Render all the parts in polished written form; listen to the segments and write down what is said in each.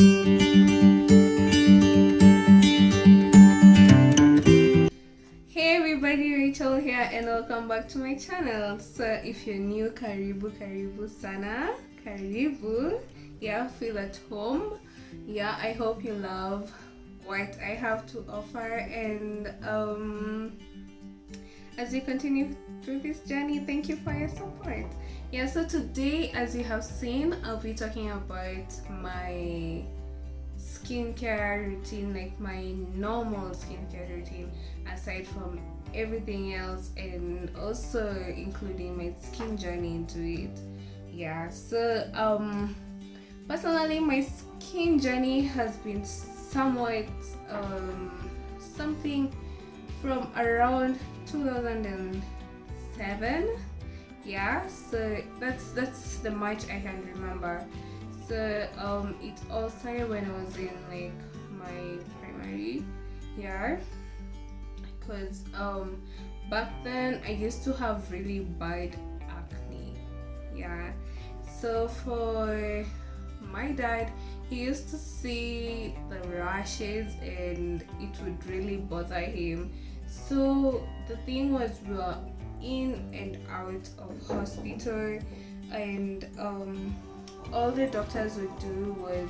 Hey everybody, Rachel here and welcome back to my channel. So if you're new, karibu sana, karibu. Yeah, feel at home. Yeah, I hope you love what I have to offer, and as you continue through this journey, thank you for your support. Yeah, so today, as you have seen, I'll be talking about my skincare routine, like my normal skincare routine, aside from everything else, and also including my skin journey into it. Yeah, so personally, my skin journey has been somewhat something from around 2007. Yeah, so that's the much I can remember. So it all started when I was in like my primary year, because back then I used to have really bad acne. Yeah, so for my dad, he used to see the rashes and it would really bother him. So the thing was, we were in and out of hospital, and all the doctors would do was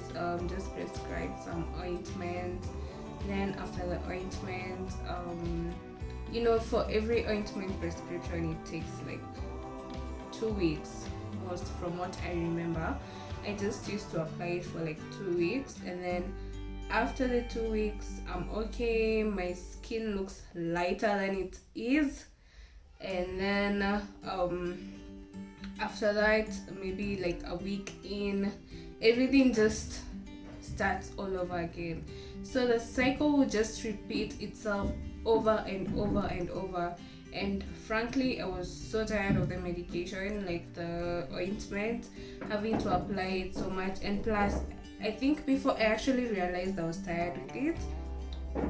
just prescribe some ointment. Then after the ointment, for every ointment prescription it takes like 2 weeks, most from what I remember. I just used to apply it for like 2 weeks, and then after the 2 weeks I'm okay, my skin looks lighter than it is, and then after that, maybe like a week in, everything just starts all over again. So the cycle will just repeat itself over and over and over. And frankly, I was so tired of the medication, like the ointment, having to apply it so much. And plus, I think before I actually realized I was tired with it,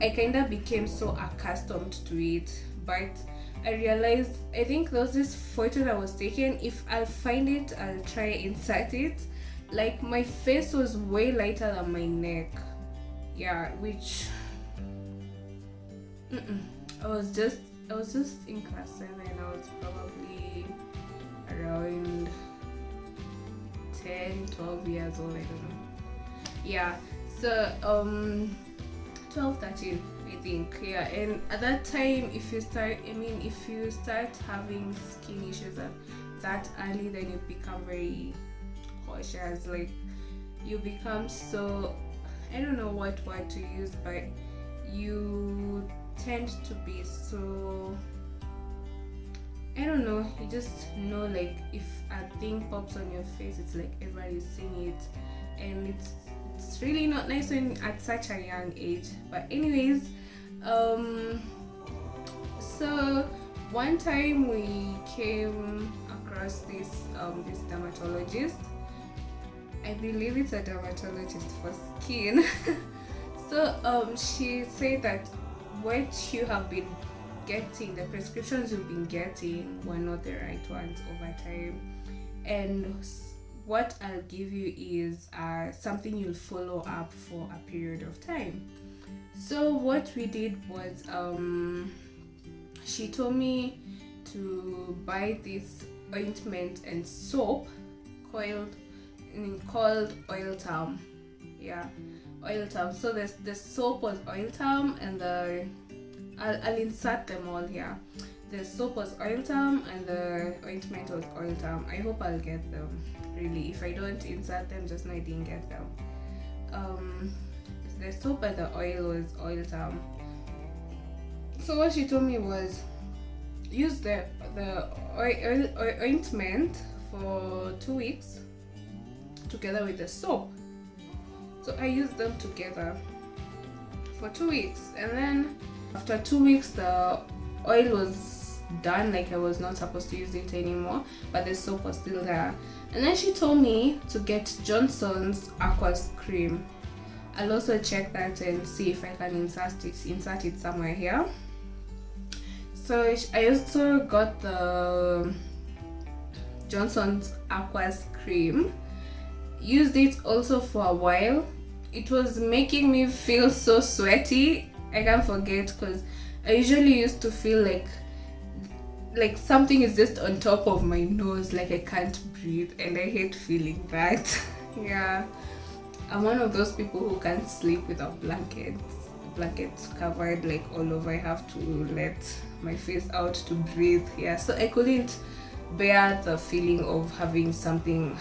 I kind of became so accustomed to it. But I realized, I think there was this photo that was taken. If I'll find it, I'll try insert it. Like, my face was way lighter than my neck. Yeah, which I was just in class 7. I was probably around 10-12 years old, I don't know. Yeah, so 12-13, I think. Yeah, and at that time, if you start having skin issues that early, then you become very cautious. Like, you become so, I don't know what word to use, but you tend to be so, I don't know, you just know, like, if a thing pops on your face, it's like everybody's seeing it, and it's really not nice when at such a young age. But anyways, so one time we came across this dermatologist. I believe it's a dermatologist for skin. So she said that what you have been getting, the prescriptions you've been getting, were not the right ones over time, and what I'll give you is something you'll follow up for a period of time. So what we did was, she told me to buy this ointment and soap called Oilatum. Yeah, Oilatum. So the soap was Oilatum, and I'll insert them all here. The soap was Oilatum and the ointment was Oilatum. I hope I'll get them. Really, if I don't insert them, just know I didn't get them. The soap and the oil was Oilatum. So what she told me was, use the ointment for 2 weeks together with the soap. So I used them together for 2 weeks, and then after 2 weeks the oil was done, like I was not supposed to use it anymore, but the soap was still there. And then she told me to get Johnson's Aqueous cream. I'll also check that and see if I can insert it somewhere here. So I also got the Johnson's Aqueous cream. Used it also for a while, it was making me feel so sweaty. I can't forget, because I usually used to feel like something is just on top of my nose, like I can't breathe, and I hate feeling that. Yeah, I'm one of those people who can't sleep without blankets covered like all over. I have to let my face out to breathe. Yeah, so I couldn't bear the feeling of having something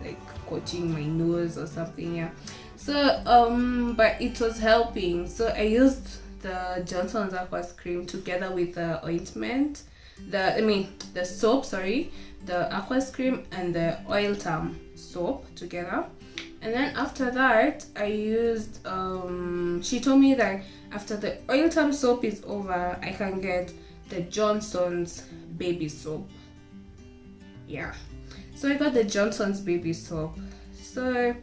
like coating my nose or something. Yeah, so but it was helping, so I used the Johnson's Aqueous cream together with the ointment, the soap, sorry, the Aqueous cream and the Oilatum soap together. And then after that, I used, she told me that after the Oilatum soap is over, I can get the Johnson's baby soap. Yeah. So I got the Johnson's baby soap. So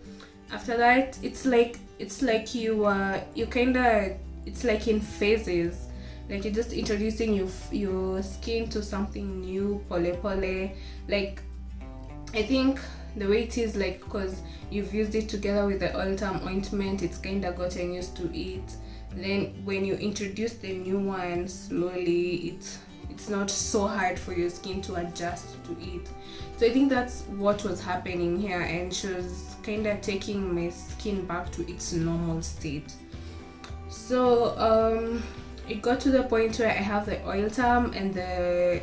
after that, it's like you kinda, it's like in phases. Like you're just introducing your skin to something new, pole. Like, I think the way it is, like, because you've used it together with the Oilatum ointment, it's kind of gotten used to it. Then when you introduce the new one slowly, it's not so hard for your skin to adjust to it. So I think that's what was happening here, and she was kind of taking my skin back to its normal state. So it got to the point where I have the Oilatum and the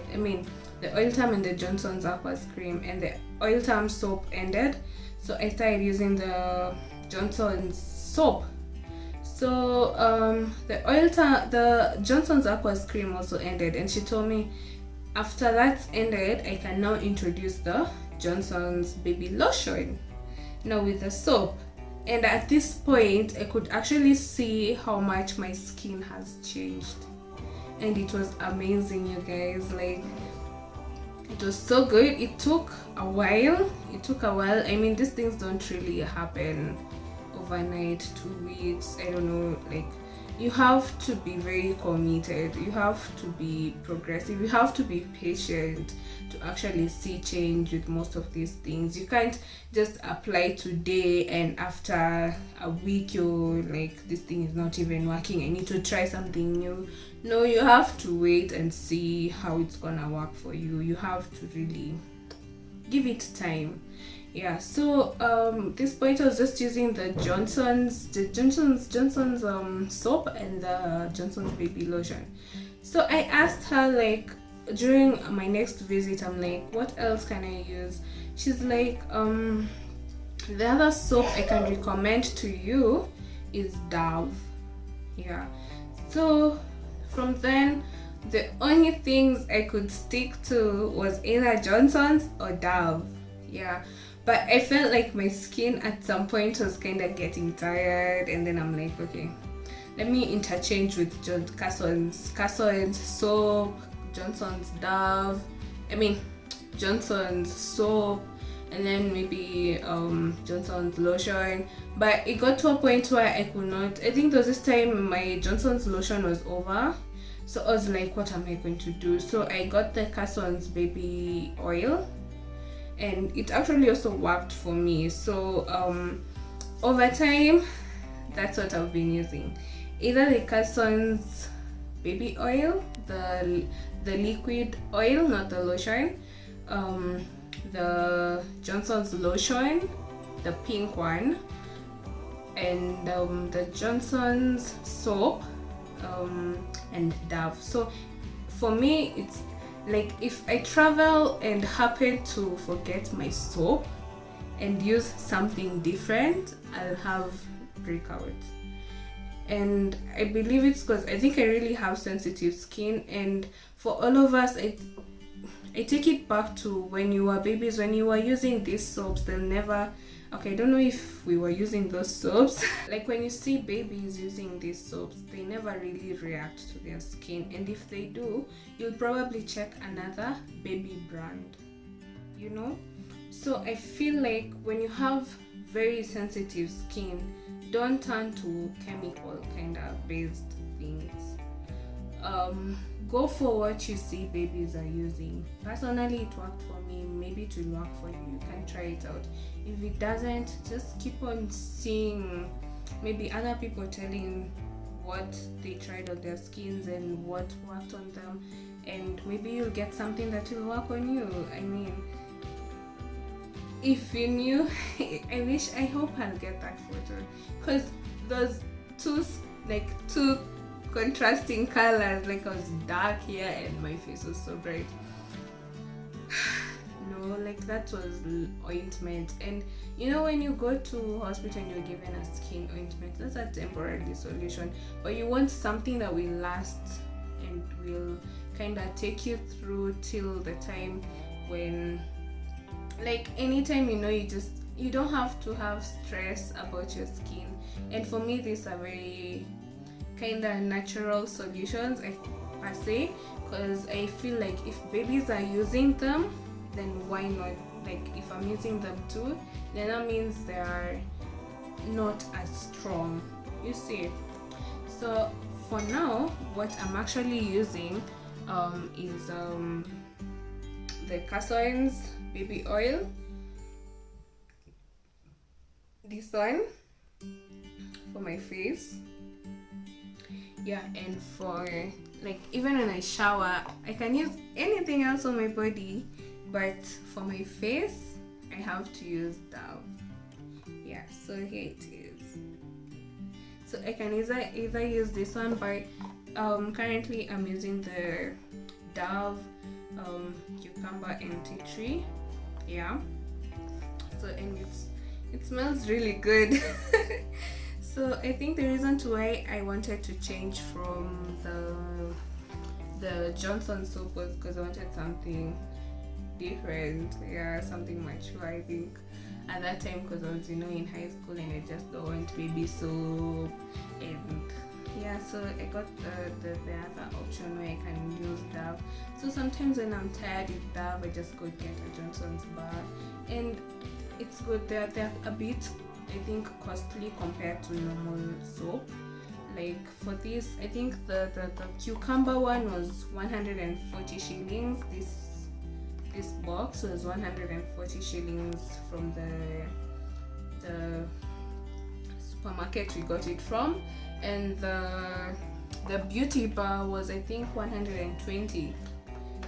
Oilatum and the Johnson's Aqueous cream, and the Oilatum soap ended, so I started using the Johnson's soap. So the Johnson's Aqueous cream also ended, and she told me after that ended, I can now introduce the Johnson's baby lotion now with the soap. And at this point, I could actually see how much my skin has changed, and it was amazing, you guys. Like, it was so good. It took a while. I mean, these things don't really happen overnight, 2 weeks, I don't know. Like, you have to be very committed, you have to be progressive, you have to be patient to actually see change with most of these things. You can't just apply today and after a week you're like, this thing is not even working, I need to try something new. No, you have to wait and see how it's gonna work for you. You have to really give it time. Yeah, so this point I was just using the Johnson's soap and the Johnson's baby lotion. So I asked her, like, during my next visit, I'm like, what else can I use? She's like, the other soap I can recommend to you is Dove. Yeah, so from then the only things I could stick to was either Johnson's or Dove. Yeah, but I felt like my skin at some point was kind of getting tired, and then I'm like, okay, let me interchange with Cusson's soap, Johnson's Dove, Johnson's soap, and then maybe Johnson's lotion. But it got to a point where I could not. I think there was this time my Johnson's lotion was over, so I was like, what am I going to do? So I got the Cusson's baby oil, and it actually also worked for me. So over time, that's what I've been using, either the Cusson's baby oil, the liquid oil, not the lotion, the Johnson's lotion, the pink one, and the Johnson's soap, and Dove. So for me, it's like, if I travel and happen to forget my soap and use something different, I'll have breakouts. And I believe it's because I think I really have sensitive skin, and for all of us, I take it back to when you were babies, when you were using these soaps, they'll never, okay, I don't know if we were using those soaps. Like, when you see babies using these soaps, they never really react to their skin, and if they do, you'll probably check another baby brand, you know. So I feel like when you have very sensitive skin, don't turn to chemical kind of based things. go for what you see babies are using. Personally, it worked for me. Maybe it will work for you. You can try it out. If it doesn't, just keep on seeing maybe other people telling what they tried on their skins and what worked on them, and maybe you'll get something that will work on you. I mean, if you knew, I hope I'll get that photo, because those two contrasting colors, like I was dark here and my face was so bright. No, like that was ointment. And you know, when you go to hospital and you're given a skin ointment, that's a temporary solution, but you want something that will last and will kind of take you through till the time when, like, anytime, you know, you don't have to have stress about your skin. And for me, these are very kind of natural solutions, I say, because I feel like if babies are using them, then why not? Like, if I'm using them too, then that means they are not as strong, you see. So for now, what I'm actually using is the Cusson's baby oil, this one for my face, yeah. And for, like, even when I shower, I can use anything else on my body, but for my face I have to use Dove. Yeah, so here it is. So I can either use this one, but currently I'm using the Dove cucumber and tea tree. Yeah, so, and it smells really good. So I think the reason why I wanted to change from the Johnson soap was because I wanted something different. Yeah, something mature, I think, at that time, because I was, you know, in high school and I just don't want baby soap. And yeah, so I got the other option where I can use Dove. So sometimes when I'm tired with Dove, I just go get a Johnson's bar, and it's good. They're a bit, I think, costly compared to normal soap. Like for this, I think the cucumber one was 140 shillings. This box was 140 shillings from the supermarket we got it from, and the beauty bar was, I think, 120.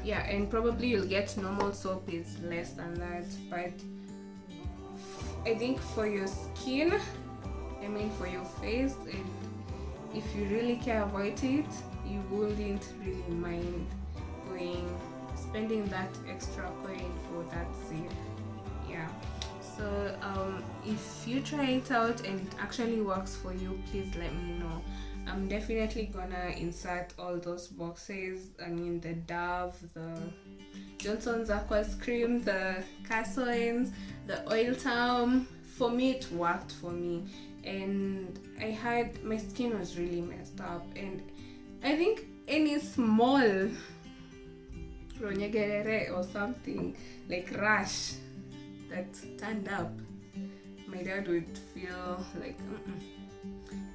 Yeah, and probably you'll get normal soap is less than that, but I think for your skin, I mean for your face, and if you really care about it, you wouldn't really mind spending that extra coin for that sake. Yeah, so if you try it out and it actually works for you, please let me know. I'm definitely gonna insert all those boxes. I mean, the Dove, the Johnson's Aqueous cream, the Cusson's, the Oilatum. For me, it worked for me, and my skin was really messed up, and I think any small ronyegerere or something like rash that turned up, my dad would feel like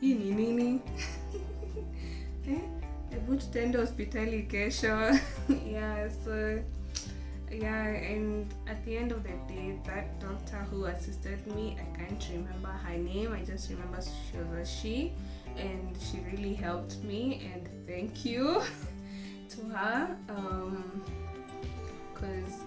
hii ni nini. Hebu tutaenda hospitali kesho. Yeah, so yeah, and at the end of the day, that doctor who assisted me, I can't remember her name, I just remember she was a she, and she really helped me, and thank you to her, because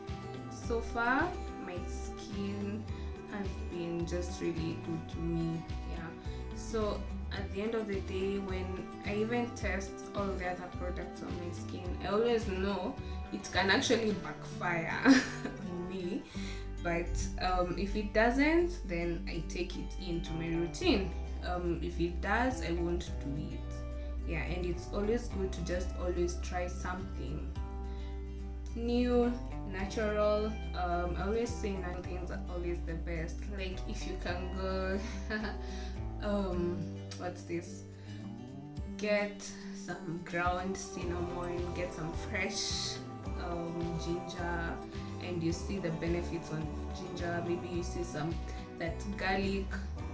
so far my skin has been just really good to me. Yeah, so at the end of the day, when I even test all the other products on my skin, I always know it can actually backfire on me, but if it doesn't, then I take it into my routine. If it does, I won't do it. Yeah, and it's always good to just always try something new, natural. I always say natural things are always the best. Like if you can go what's this, get some ground cinnamon, get some fresh ginger, and you see the benefits on ginger. Maybe you see that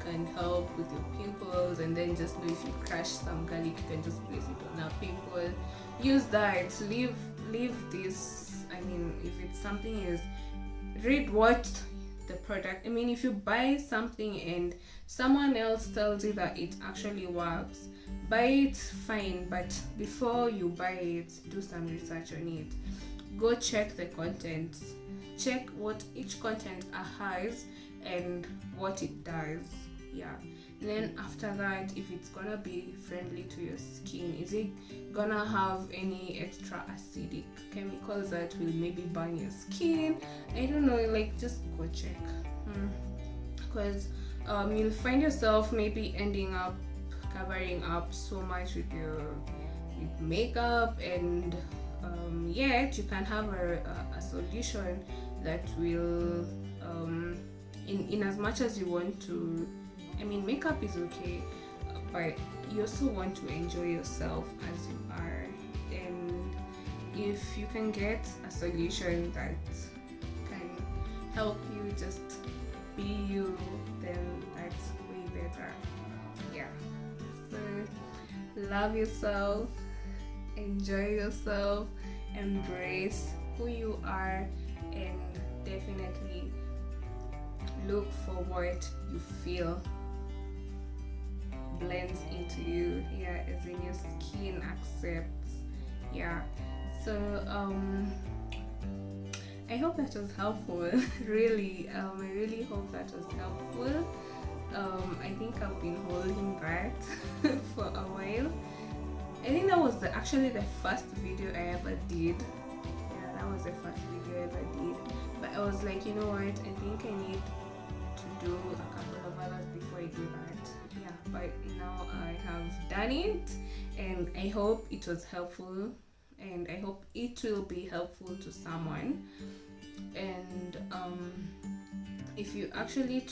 can help with your pimples, and then just know if you crush some garlic, you can just place it on a pimple. Use that. Leave this. I mean, if it's something is, read what the product. I mean, if you buy something and someone else tells you that it actually works, buy it, fine, but before you buy it, do some research on it. Go check the contents, check what each content has and what it does. Yeah, and then after that, if it's gonna be friendly to your skin, is it gonna have any extra acidic chemicals that will maybe burn your skin? I don't know, like, just go check, because you'll find yourself maybe ending up covering up so much with makeup, and yet you can have a solution that will in as much as you want to. I mean, makeup is okay, but you also want to enjoy yourself as you are, and if you can get a solution that can help you just be you, then that's way better. Yeah, so love yourself, enjoy yourself, embrace who you are, and definitely look for what you feel blends into you, yeah, as in your skin accepts. Yeah, so I hope that was helpful. Really, I really hope that was helpful. I think I've been holding that for a while. I think that was actually the first video I ever did. Yeah, that was the first video I ever did. But I was like, you know what, I think I need to do a couple of others before I do that. Yeah, but now I have done it, and I hope it was helpful, and I hope it will be helpful to someone. And if you actually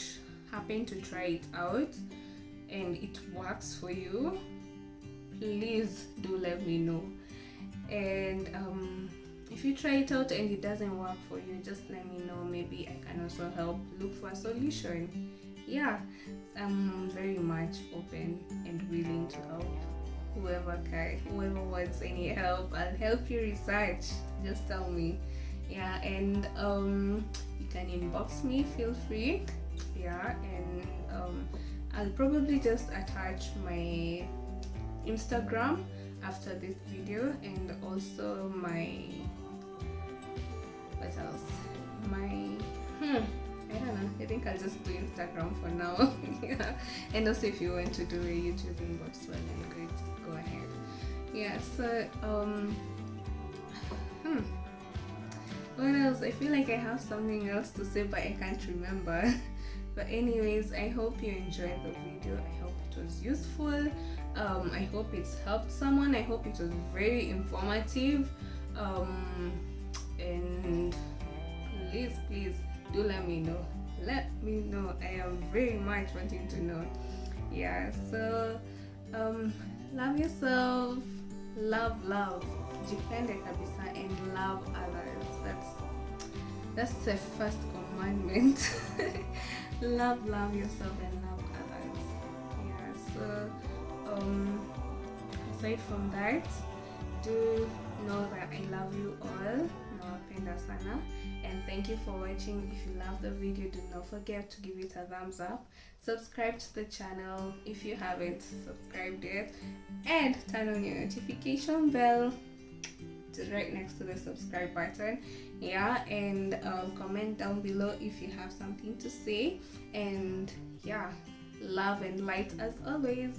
happen to try it out and it works for you, please do let me know. And if you try it out and it doesn't work for you, just let me know. Maybe I can also help look for a solution. Yeah, I'm very much open and willing to help whoever wants any help. I'll help you research. Just tell me. Yeah, and you can inbox me, feel free. Yeah, and I'll probably just attach my Instagram after this video, and also my, what else, my I don't know, I think I'll just do Instagram for now. Yeah, and also if you want to do a YouTube inbox, well, then great, just go ahead. Yeah, so what else? I feel like I have something else to say, but I can't remember. But anyways, I hope you enjoyed the video. I hope it was useful. I hope it's helped someone. I hope it was very informative. And please do let me know. Let me know. I am very much wanting to know. Yeah, so love yourself. Love. Jipende kabisa, and love others. That's the first commandment. love yourself and love others. Yeah, so aside from that, do know that I love you all. Nawapenda sana, and thank you for watching. If you love the video, do not forget to give it a thumbs up. Subscribe to the channel if you haven't subscribed yet, and turn on your notification bell right next to the subscribe button. Yeah, and comment down below if you have something to say. And yeah, love and light as always.